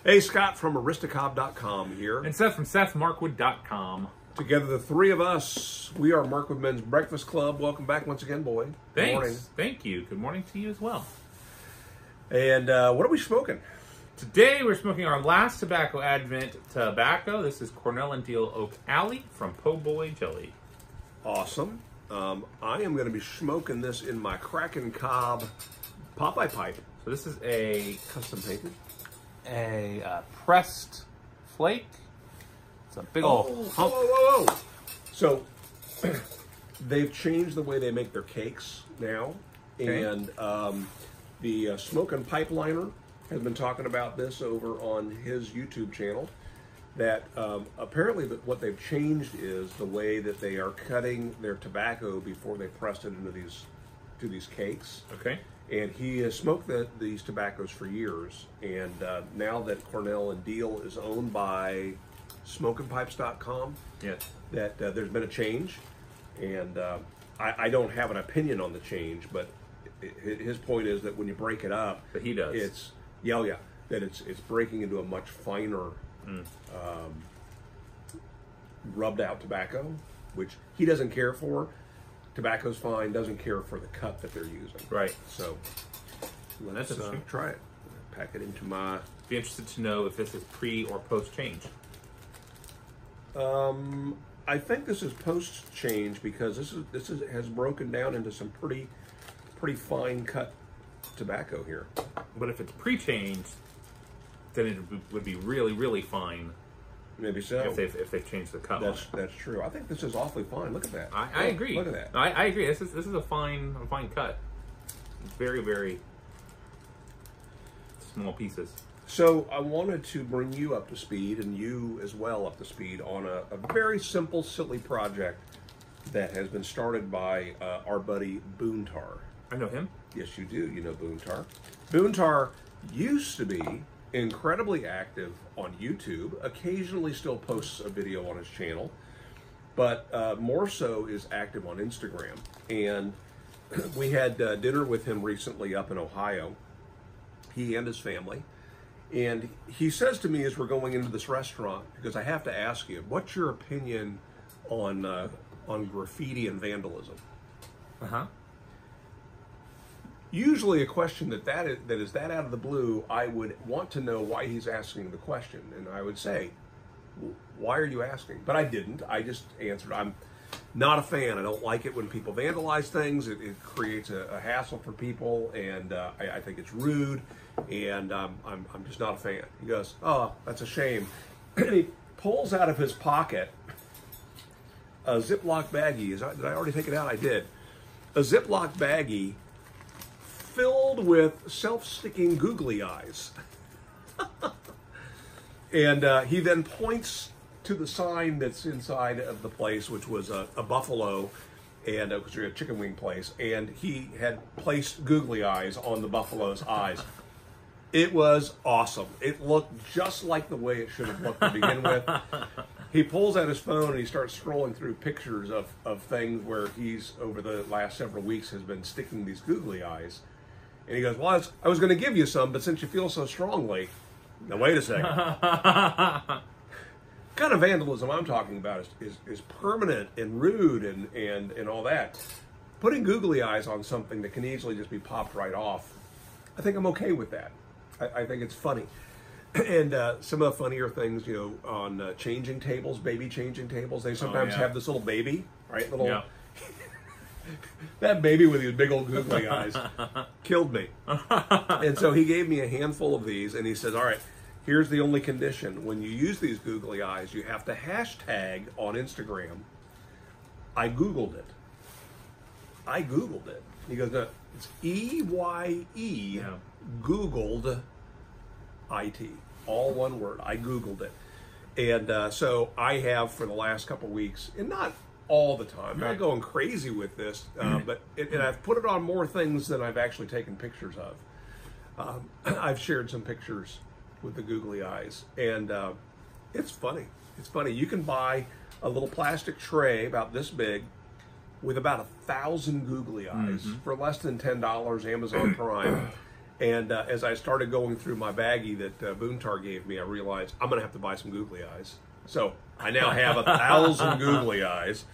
Hey, Scott from Aristocob.com here. And Seth from SethMarkwood.com. Together, the three of us, we are Markwood Men's Breakfast Club. Welcome back once again, Boyd. Thanks. Good morning. Thank you. Good morning to you as well. And what are we smoking? Today we're smoking our last tobacco advent tobacco. This is Cornell and Deal Oak Alley from Po' Boy Jelly. Awesome. I am going to be smoking this in my Kraken Cobb Popeye pipe. So this is a Custom painted. pressed flake. It's a big old hump. Whoa. So they've changed the way they make their cakes now. Okay. And the Smoke and Pipeliner has been talking about this over on his YouTube channel. That apparently what they've changed is the way that they are cutting their tobacco before they press it into these cakes. Okay. And he has smoked these tobaccos for years. And now that Cornell and Deal is owned by SmokeandPipes.com, Yes. that there's been a change. And I don't have an opinion on the change, but his point is that when you break it up, But he does. It's that it's breaking into a much finer, rubbed out tobacco, which he doesn't care for. Tobacco's fine, doesn't care for the cut that they're using. Right. So let's That's interesting. try it. Pack it into my. Be interested to know if this is pre or post change. I think this is post change because this has broken down into some pretty fine cut tobacco here. But if it's pre-changed, then it would be really, really fine. Maybe so. If they've changed the cut. That's true. I think this is awfully fine. Look at that. I agree. Look at that. I agree. This is a fine cut. Very, very small pieces. So I wanted to bring you up to speed and you as well up to speed on a very simple, silly project that has been started by our buddy Boontar. I know him. Yes, you do. You know Boontar. Boontar used to be incredibly active on YouTube, occasionally still posts a video on his channel, but more so is active on Instagram. And we had dinner with him recently up in Ohio, he and his family. And he says to me as we're going into this restaurant, because I have to ask you, what's your opinion on graffiti and vandalism? Uh-huh. Usually a question that is that out of the blue, I would want to know why he's asking the question. And I would say, why are you asking? But I didn't. I just answered, I'm not a fan. I don't like it when people vandalize things. It creates a hassle for people, and I think it's rude, and I'm just not a fan. He goes, oh, that's a shame. And he pulls out of his pocket a Ziploc baggie. Did I already take it out? I did. A Ziploc baggie filled with self-sticking googly eyes. And he then points to the sign that's inside of the place, which was a buffalo, and it was a chicken wing place, and he had placed googly eyes on the buffalo's eyes. It was awesome. It looked just like the way it should have looked to begin with. He pulls out his phone and he starts scrolling through pictures of things where he's, over the last several weeks, has been sticking these googly eyes. And he goes, well, I was going to give you some, but since you feel so strongly... Now, wait a second. What kind of vandalism I'm talking about is permanent and rude and all that. Putting googly eyes on something that can easily just be popped right off, I think I'm okay with that. I think it's funny. And some of the funnier things, on changing tables, baby changing tables, they sometimes have this little baby, right? Yeah. That baby with these big old googly eyes killed me. And so he gave me a handful of these, and he says, all right, here's the only condition. When you use these googly eyes, you have to hashtag on Instagram, I Googled it. I Googled it. He goes, no, it's E-Y-E, Googled IT. All one word. I Googled it. And so I have for the last couple of weeks, and not all the time. I'm not going crazy with this, but I've put it on more things than I've actually taken pictures of. I've shared some pictures with the googly eyes, and it's funny. It's funny. You can buy a little plastic tray about this big with about 1,000 googly eyes for less than $10, Amazon Prime, And as I started going through my baggie that Boontar gave me, I realized I'm going to have to buy some googly eyes. So I now have 1,000 googly eyes.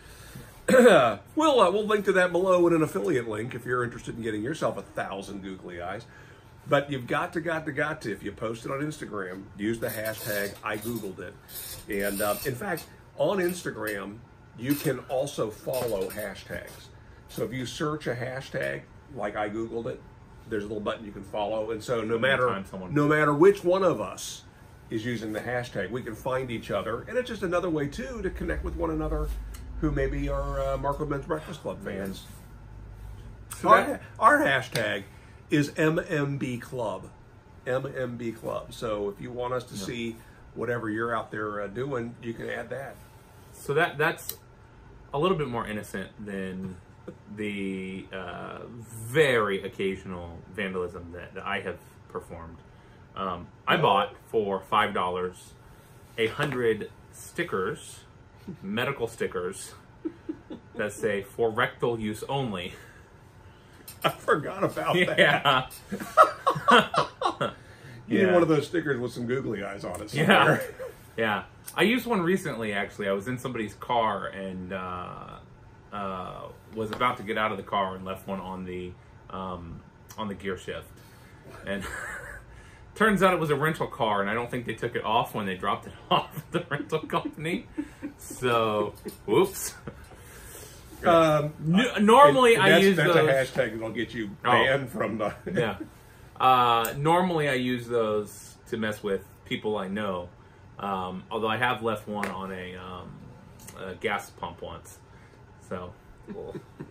We'll link to that below in an affiliate link if you're interested in getting yourself 1,000 googly eyes. But you've got to, if you post it on Instagram, use the hashtag EyeGoogledIt. And in fact, on Instagram, you can also follow hashtags. So if you search a hashtag like EyeGoogledIt, there's a little button you can follow. And so no matter which one of us is using the hashtag, we can find each other. And it's just another way, too, to connect with one another who maybe are Marco Ben's Breakfast Club fans. So our hashtag is MMBClub. MMBClub. So if you want us to see whatever you're out there doing, you can add that. So that's a little bit more innocent than the very occasional vandalism that I have performed. I bought for $5 100 stickers, medical stickers, that say "for rectal use only." I forgot about that. Yeah. You need one of those stickers with some googly eyes on it somewhere. Yeah. I used one recently, actually. I was in somebody's car and was about to get out of the car and left one on the gear shift. And turns out it was a rental car, and I don't think they took it off when they dropped it off at the rental company. So, whoops. Normally I use those. That's a hashtag that'll get you banned from the... Yeah. Normally I use those to mess with people I know. Although I have left one on a gas pump once. So,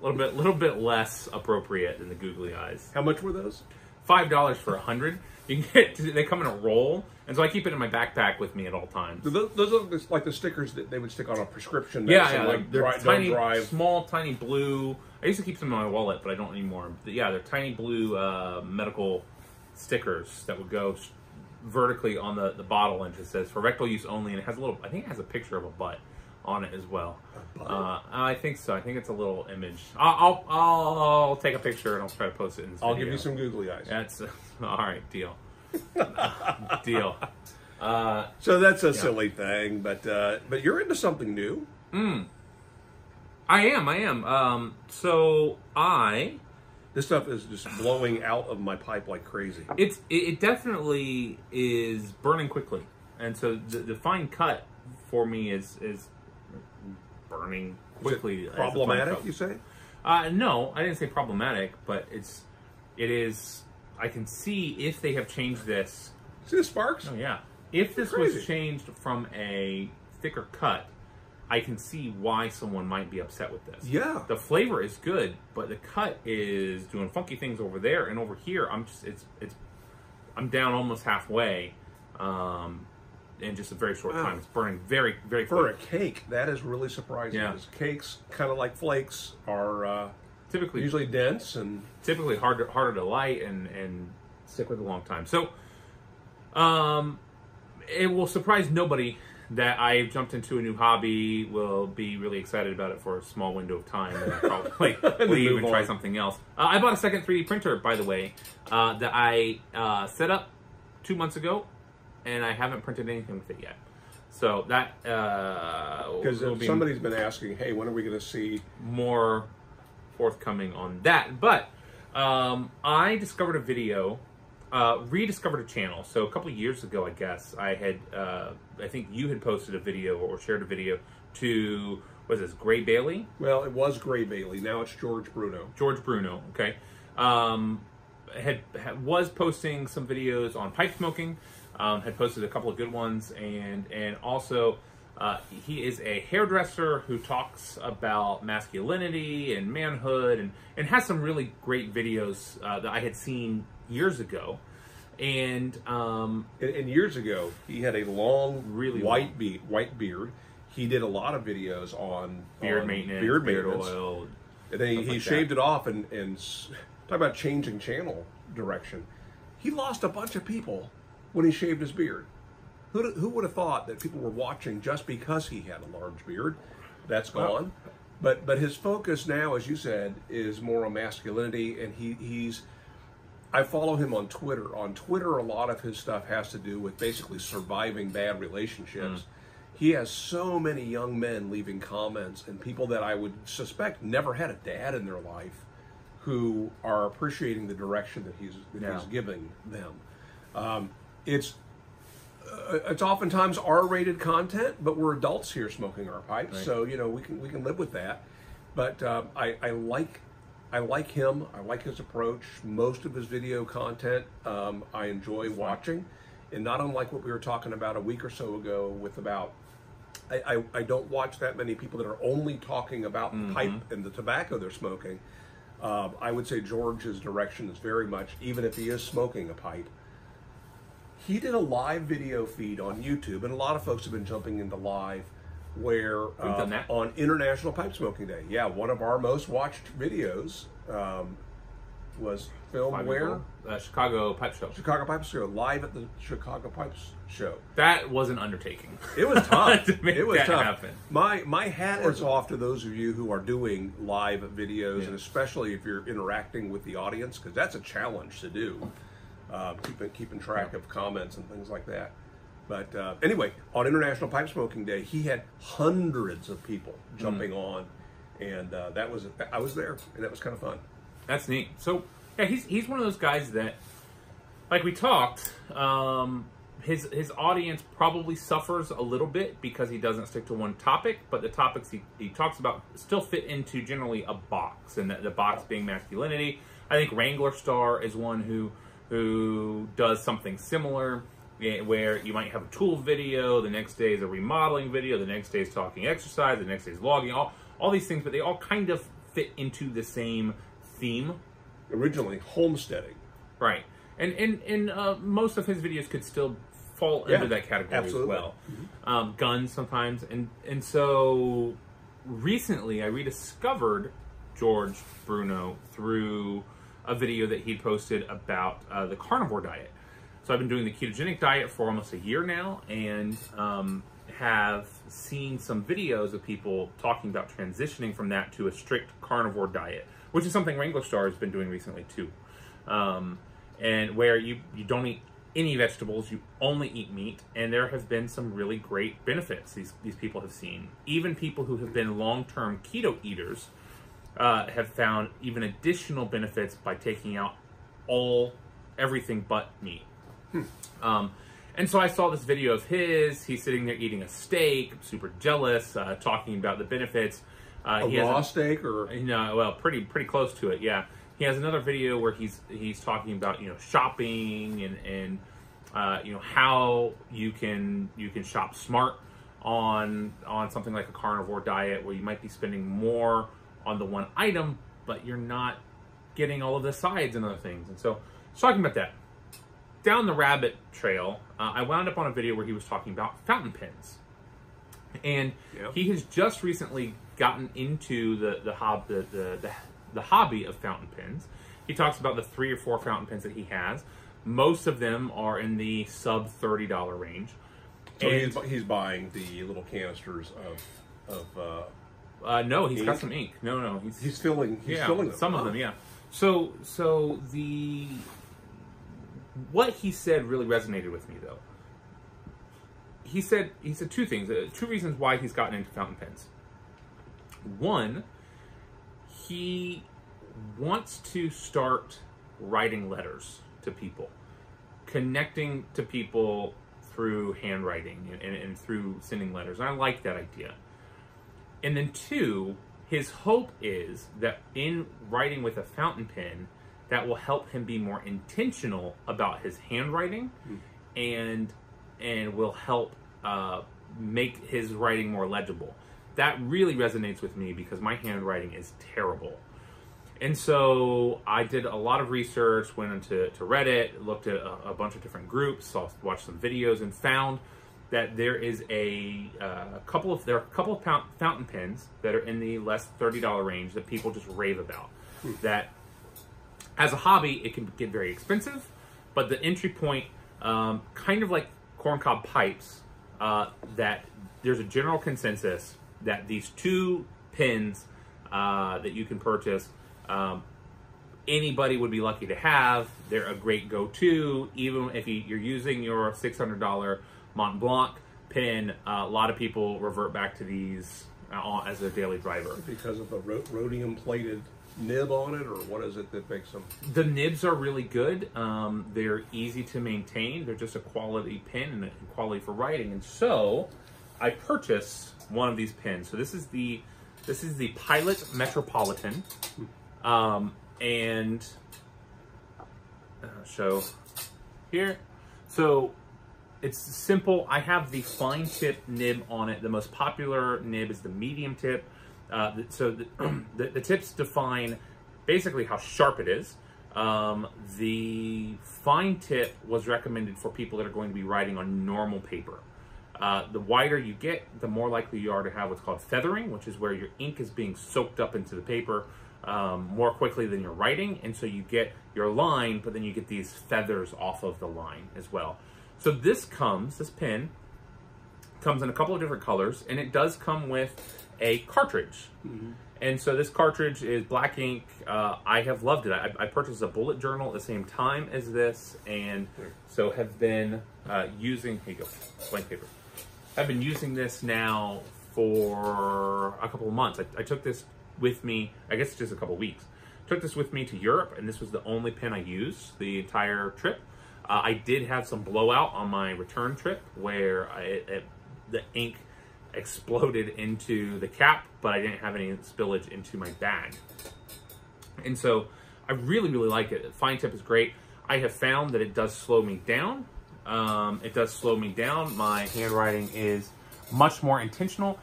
a little bit less appropriate than the googly eyes. How much were those? $5 for 100. You can get. They come in a roll, and so I keep it in my backpack with me at all times. Those are like the stickers that they would stick on a prescription. Like they're tiny, small, tiny blue. I used to keep them in my wallet, but I don't anymore. But yeah, they're tiny blue medical stickers that would go vertically on the bottle, and it says "for rectal use only," and it has a little. I think it has a picture of a butt on it as well. I think so. I think it's a little image. I'll take a picture and I'll try to post it in this video. I'll give you some googly eyes. That's all right. Deal. Deal. So that's a silly thing, but you're into something new. I am. This stuff is just blowing out of my pipe like crazy. It definitely is burning quickly, and so the fine cut for me is burning quickly. Is it problematic, you say? No, I didn't say problematic, but it is. I can see if they have changed this. See the sparks? Oh yeah. If this was changed from a thicker cut, I can see why someone might be upset with this. Yeah. The flavor is good, but the cut is doing funky things over there, and over here I'm down almost halfway. In just a very short time. It's burning very, very quick. For a cake, that is really surprising. Yeah. Because cakes, kind of like flakes, are typically usually dense and typically harder to light and stick with a long time. So, it will surprise nobody that I jumped into a new hobby. Will be really excited about it for a small window of time, and probably leave and try something else. I bought a second 3D printer, by the way, that I set up 2 months ago. And I haven't printed anything with it yet. So that... Because somebody's been asking, hey, when are we going to see... more forthcoming on that. But I discovered a video, rediscovered a channel. So a couple of years ago, I guess, I think you had posted a video or shared a video to, what is this, Gray Bailey? Well, it was Gray Bailey. Now it's George Bruno. George Bruno, okay. Was posting some videos on pipe smoking. Had posted a couple of good ones, and also he is a hairdresser who talks about masculinity and manhood, and has some really great videos that I had seen years ago. And years ago, he had a long, really white beard. He did a lot of videos on beard maintenance, beard oil. And then he shaved it off and talk about changing channel direction. He lost a bunch of people when he shaved his beard. Who would have thought that people were watching just because he had a large beard? That's gone. But his focus now, as you said, is more on masculinity, and he's I follow him on Twitter. On Twitter, a lot of his stuff has to do with basically surviving bad relationships. He has so many young men leaving comments, and people that I would suspect never had a dad in their life who are appreciating the direction that he's giving them. It's oftentimes R-rated content, but we're adults here smoking our pipes, so we can live with that. But I like him. I like his approach. Most of his video content I enjoy watching, and not unlike what we were talking about a week or so ago with about. I don't watch that many people that are only talking about the pipe and the tobacco they're smoking. I would say George's direction is very much, even if he is smoking a pipe. He did a live video feed on YouTube, and a lot of folks have been jumping into live, where on International Pipe Smoking Day. Yeah, one of our most watched videos was filmed where? Chicago Pipe Show. Chicago Pipe Show, live at the Chicago Pipe Show. That was an undertaking. It was tough. To make it was that tough. happen. My hat is off to those of you who are doing live videos, and especially if you're interacting with the audience, because that's a challenge to do. Keeping track of comments and things like that. But anyway, on International Pipe Smoking Day, he had hundreds of people jumping on, and I was there, and that was kind of fun. That's neat. So yeah, he's one of those guys that, like we talked, his audience probably suffers a little bit because he doesn't stick to one topic, but the topics he talks about still fit into generally a box, and the box being masculinity. I think Wrangler Star is one who does something similar, where you might have a tool video, the next day is a remodeling video, the next day is talking exercise, the next day is logging, all these things, but they all kind of fit into the same theme. Originally, homesteading. Right. And most of his videos could still fall into that category as well. Guns sometimes. And so recently I rediscovered George Bruno through a video that he posted about the carnivore diet. So I've been doing the ketogenic diet for almost a year now, and have seen some videos of people talking about transitioning from that to a strict carnivore diet, which is something Wrangler Star has been doing recently too. And where you don't eat any vegetables, you only eat meat, and there have been some really great benefits these people have seen. Even people who have been long-term keto eaters have found even additional benefits by taking out everything but meat. And so I saw this video of his. He's sitting there eating a steak, super jealous, talking about the benefits. A raw steak, or well, pretty close to it. Yeah, he has another video where he's talking about shopping and how you can shop smart on something like a carnivore diet, where you might be spending more on the one item, but you're not getting all of the sides and other things. And so he's talking about that. Down the rabbit trail, I wound up on a video where he was talking about fountain pens, and he has just recently gotten into the hobby of fountain pens. He talks about the 3 or 4 fountain pens that he has. Most of them are in the sub $30 range. So he's buying the little canisters of. No, he's got some ink. No, he's filling. He's filling them. Some of them, yeah. So what he said really resonated with me, though. He said 2 things, 2 reasons why he's gotten into fountain pens. One, he wants to start writing letters to people, connecting to people through handwriting and through sending letters. And I like that idea. And then 2, his hope is that in writing with a fountain pen, that will help him be more intentional about his handwriting, and will help make his writing more legible. That really resonates with me because my handwriting is terrible. And so I did a lot of research, went into Reddit, looked at a bunch of different groups, watched some videos, and found that there is a couple of fountain pens that are in the less $30 range that people just rave about. That as a hobby, it can get very expensive, but the entry point, kind of like corncob pipes, that there's a general consensus that these 2 pens that you can purchase anybody would be lucky to have. They're a great go-to, even if you're using your $600 Mont Blanc pen. A lot of people revert back to these as a daily driver. Because of the rhodium-plated nib on it, or what is it that makes them? The nibs are really good. They're easy to maintain. They're just a quality pen and a quality for writing. And so I purchased one of these pens. So this is the Pilot Metropolitan. And show here. So it's simple. I have the fine tip nib on it. The most popular nib is the medium tip. So the tips define basically how sharp it is. The fine tip was recommended for people that are going to be writing on normal paper. The wider you get, the more likely you are to have what's called feathering, which is where your ink is being soaked up into the paper more quickly than you're writing. And so you get your line, but then you get these feathers off of the line as well. So this pen comes in a couple of different colors, and it does come with a cartridge. And so this cartridge is black ink. I have loved it. I purchased a bullet journal at the same time as this, and so have been using, here you go, blank paper. I've been using this now for a couple of months. I took this with me, I guess just a couple of weeks. Took this with me to Europe, and this was the only pen I used the entire trip. I did have some blowout on my return trip where the ink exploded into the cap, but I didn't have any spillage into my bag. And so I really, really like it. Fine tip is great. I have found that it does slow me down. It does slow me down. My handwriting is much more intentional.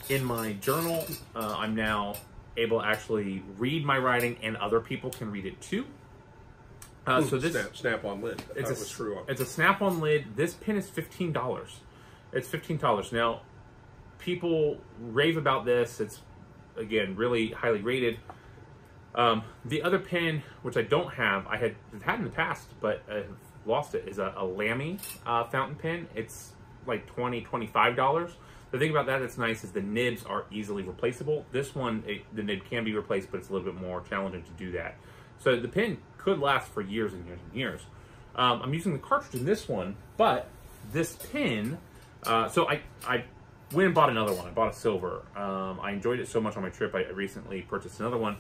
In my journal, I'm now able to actually read my writing, and other people can read it too. So this snap-on lid. It's a snap-on lid. This pen is $15. It's $15. Now, people rave about this. It's, again, really highly rated. The other pen, which I don't have, I had in the past, but I've lost it, is a Lamy fountain pen. It's like $20, $25. The thing about that that's nice is the nibs are easily replaceable. This one, the nib can be replaced, but it's a little bit more challenging to do that. So the pen could last for years and years and years. I'm using the cartridge in this one, but this pen, so I went and bought another one. I bought a silver. I enjoyed it so much on my trip, I recently purchased another one.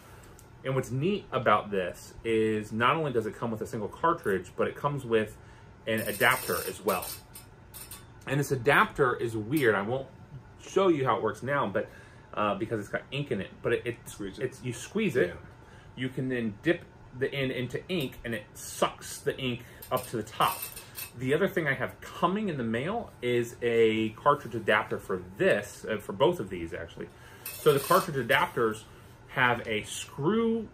And what's neat about this is not only does it come with a single cartridge, but it comes with an adapter as well. And this adapter is weird. I won't show you how it works now, but because it's got ink in it. But you squeeze it. Yeah. You can then dip the end into ink, and it sucks the ink up to the top. The other thing I have coming in the mail is a cartridge adapter for this, for both of these actually. So the cartridge adapters have a screw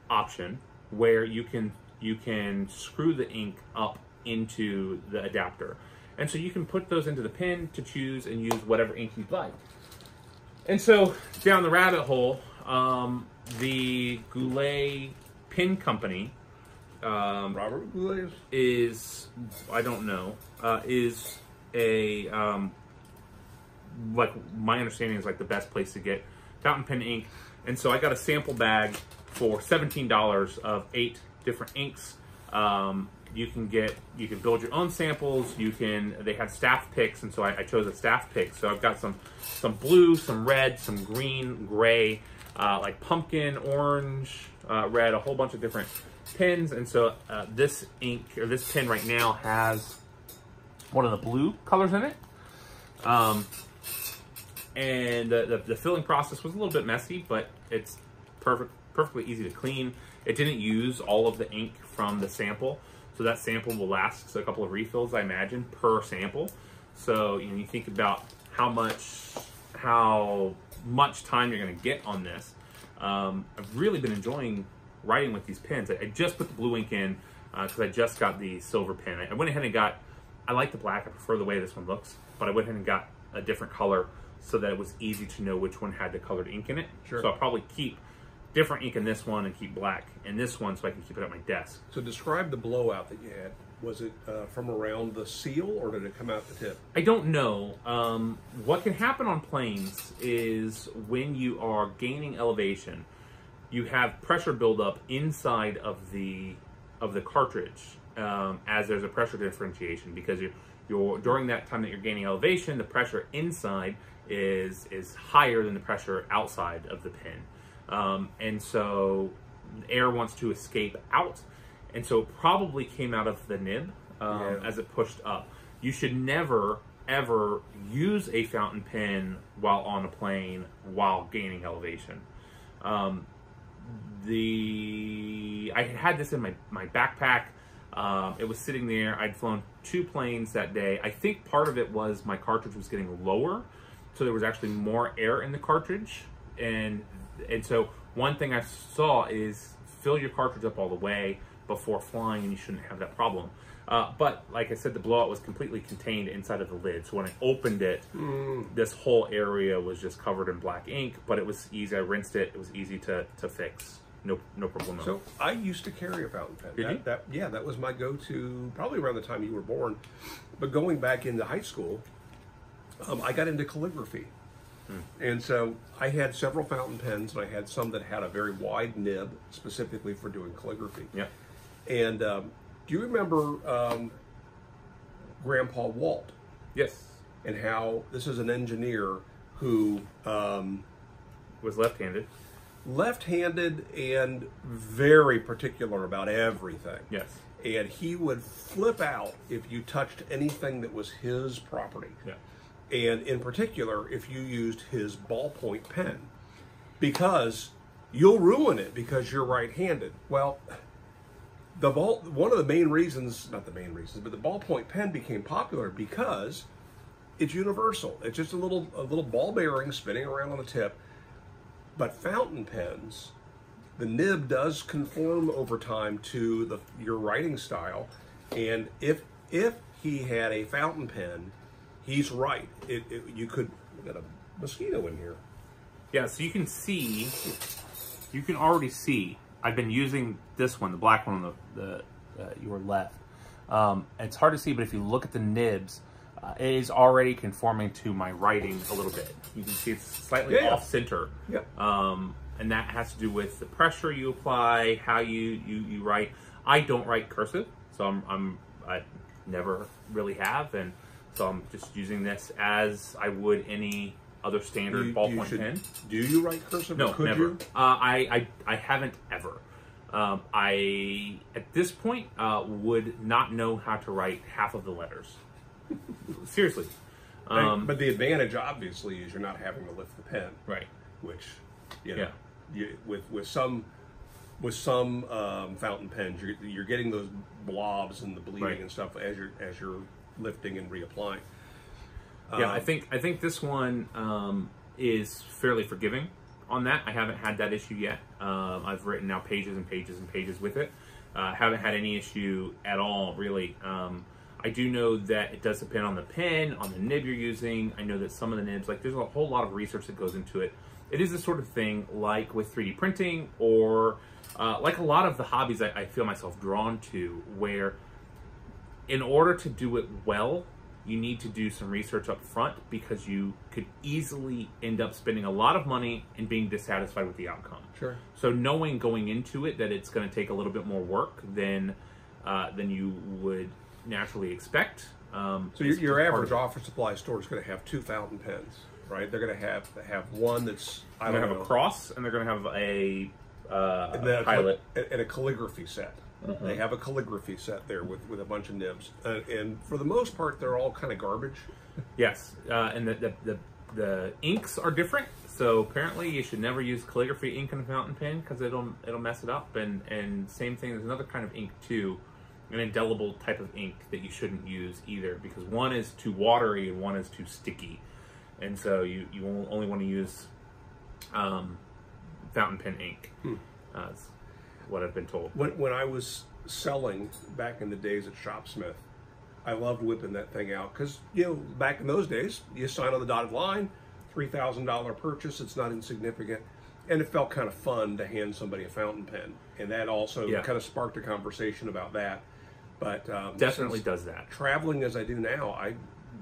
option where you can screw the ink up into the adapter. And so you can put those into the pen to choose and use whatever ink you'd like. And so down the rabbit hole, the Goulet Pen Company, Robert Goulet is, I don't know, is a, like my understanding is like the best place to get fountain pen ink. And so I got a sample bag for $17 of 8 different inks. You can build your own samples. They have staff picks, and so I chose a staff pick. So I've got some blue, some red, some green, gray, like pumpkin, orange, red, a whole bunch of different pens. And so this pen right now has one of the blue colors in it. And the filling process was a little bit messy, but it's perfectly easy to clean. It didn't use all of the ink from the sample, so that sample will last a couple of refills, I imagine, per sample. So you think about how much time you're going to get on this. I've really been enjoying writing with these pens. I just put the blue ink in because I just got the silver pen. I went ahead and I like the black. I prefer the way this one looks, but I went ahead and got a different color so that it was easy to know which one had the colored ink in it. Sure. So I'll probably keep different ink in this one and keep black in this one so I can keep it at my desk. So describe the blowout that you had. Was it from around the seal, or did it come out the tip? I don't know. What can happen on planes is when you are gaining elevation, you have pressure buildup inside of the cartridge as there's a pressure differentiation, because you're during that time that you're gaining elevation, the pressure inside is higher than the pressure outside of the pin, and so air wants to escape out, and so it probably came out of the nib as it pushed up. You should never ever use a fountain pen while on a plane while gaining elevation. I had this in my backpack. It was sitting there. I'd flown 2 planes that day. I think part of it was my cartridge was getting lower, so there was actually more air in the cartridge. And so one thing I saw is fill your cartridge up all the way before flying, and you shouldn't have that problem. But like I said, the blowout was completely contained inside of the lid. So when I opened it, this whole area was just covered in black ink, but it was easy. I rinsed it. It was easy to fix. No problem. So I used to carry a fountain pen. Did you? That was my go-to probably around the time you were born. But going back into high school, I got into calligraphy. And so I had several fountain pens, and I had some that had a very wide nib specifically for doing calligraphy. Yeah. And do you remember Grandpa Walt? Yes. And how this is an engineer who was left-handed. Left-handed and very particular about everything. Yes. And he would flip out if you touched anything that was his property. Yeah. And in particular, if you used his ballpoint pen, because you'll ruin it because you're right-handed. Well, one of the main reasons, not the main reasons, but the ballpoint pen became popular because it's universal. It's just a little ball bearing spinning around on the tip. But fountain pens, the nib does conform over time to your writing style, and if he had a fountain pen, he's right. You could we got a mosquito in here. Yeah, so you can already see. I've been using this one, the black one on the your left. It's hard to see, but if you look at the nibs, it is already conforming to my writing a little bit. You can see it's slightly off center. Yep. And that has to do with the pressure you apply, how you write. I don't write cursive, so I never really have, and so I'm just using this as I would any other standard ballpoint pen. Do you write cursive? No, could never. You? I haven't ever. I at this point would not know how to write half of the letters. Seriously. But the advantage, obviously, is you're not having to lift the pen, right? Which, with some fountain pens, you're getting those blobs and the bleeding and stuff as you're lifting and reapplying. Yeah, I think this one is fairly forgiving on that. I haven't had that issue yet. I've written now pages and pages and pages with it. Haven't had any issue at all, really. I do know that it does depend on the pen, on the nib you're using. I know that some of the nibs, there's a whole lot of research that goes into it. It is the sort of thing like with 3D printing or like a lot of the hobbies I feel myself drawn to, where in order to do it well, you need to do some research up front, because you could easily end up spending a lot of money and being dissatisfied with the outcome. Sure. So knowing going into it that it's going to take a little bit more work than you would naturally expect. So your average office supply store is going to have 2 fountain pens, right? They're going to have one that's they're going to have a cross, and they're going to have a pilot and a calligraphy set. They have a calligraphy set there with a bunch of nibs, and for the most part, they're all kind of garbage. Yes, and the inks are different. So apparently, you should never use calligraphy ink in a fountain pen because it'll mess it up. And same thing. There's another kind of ink too, an indelible type of ink that you shouldn't use either, because one is too watery and one is too sticky, and so you only want to use fountain pen ink. That's what I've been told. When I was selling back in the days at Shopsmith, I loved whipping that thing out because, back in those days, you sign on the dotted line, $3,000 purchase, it's not insignificant, and it felt kind of fun to hand somebody a fountain pen, and that also kind of sparked a conversation about that. But definitely does that. Traveling as I do now,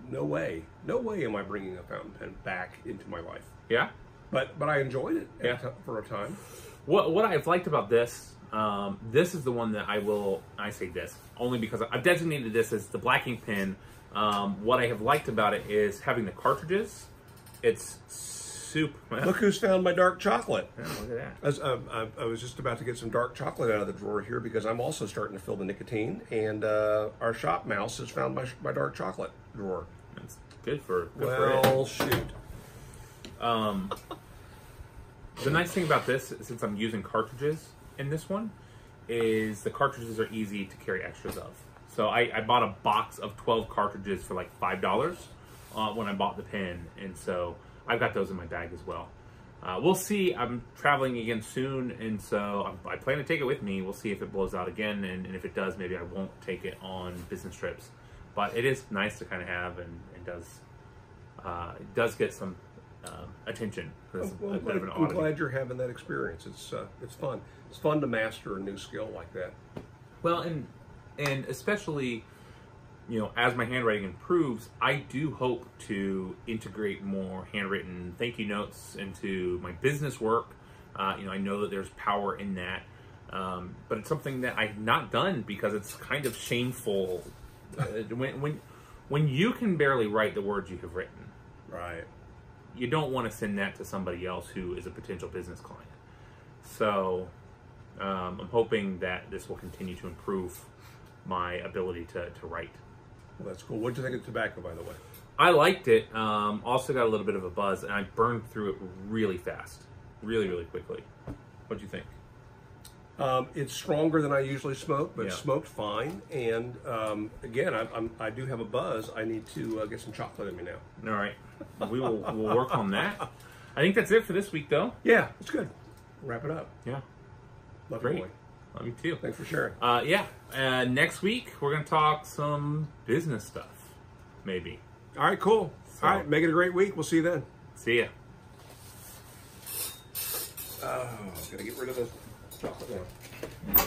no way am I bringing a fountain pen back into my life. Yeah. But I enjoyed it for a time. What I've liked about this, this is the one that I say this only because I've designated this as the black ink pen. What I have liked about it is having the cartridges. It's super. Look who's found my dark chocolate. Yeah, look at that. I was just about to get some dark chocolate out of the drawer here because I'm also starting to feel the nicotine, and our shop mouse has found my dark chocolate drawer. That's good for well, shoot. The nice thing about this, since I'm using cartridges in this one, is the cartridges are easy to carry extras of. So I bought a box of 12 cartridges for like $5 when I bought the pen, and so I've got those in my bag as well. We'll see. I'm traveling again soon, and so I plan to take it with me. We'll see if it blows out again, and if it does, maybe I won't take it on business trips. But it is nice to kind of have, and it does get some attention. I'm glad you're having that experience. It's fun. It's fun to master a new skill like that. Well, and especially, you know, as my handwriting improves, I do hope to integrate more handwritten thank you notes into my business work. You know, I know that there's power in that, but it's something that I've not done because it's kind of shameful. When you can barely write the words you have written, right? You don't want to send that to somebody else who is a potential business client. So I'm hoping that this will continue to improve my ability to write. Well, that's cool. What did you think of tobacco, by the way? I liked it. Also got a little bit of a buzz, and I burned through it really fast, really quickly. What do you think? It's stronger than I usually smoke, but Yeah. smoked fine. And again, I do have a buzz. I need to get some chocolate in me now. All right, we'll work on that. I think that's it for this week, though. Yeah, it's good. Wrap it up. Yeah, Love great. you, boy. Love you too. Thanks for sharing. Yeah. Next week we're gonna talk some business stuff, maybe. All right, cool. So- All right, make it a great week. We'll see you then. See ya. Oh, gotta get rid of the chocolate now.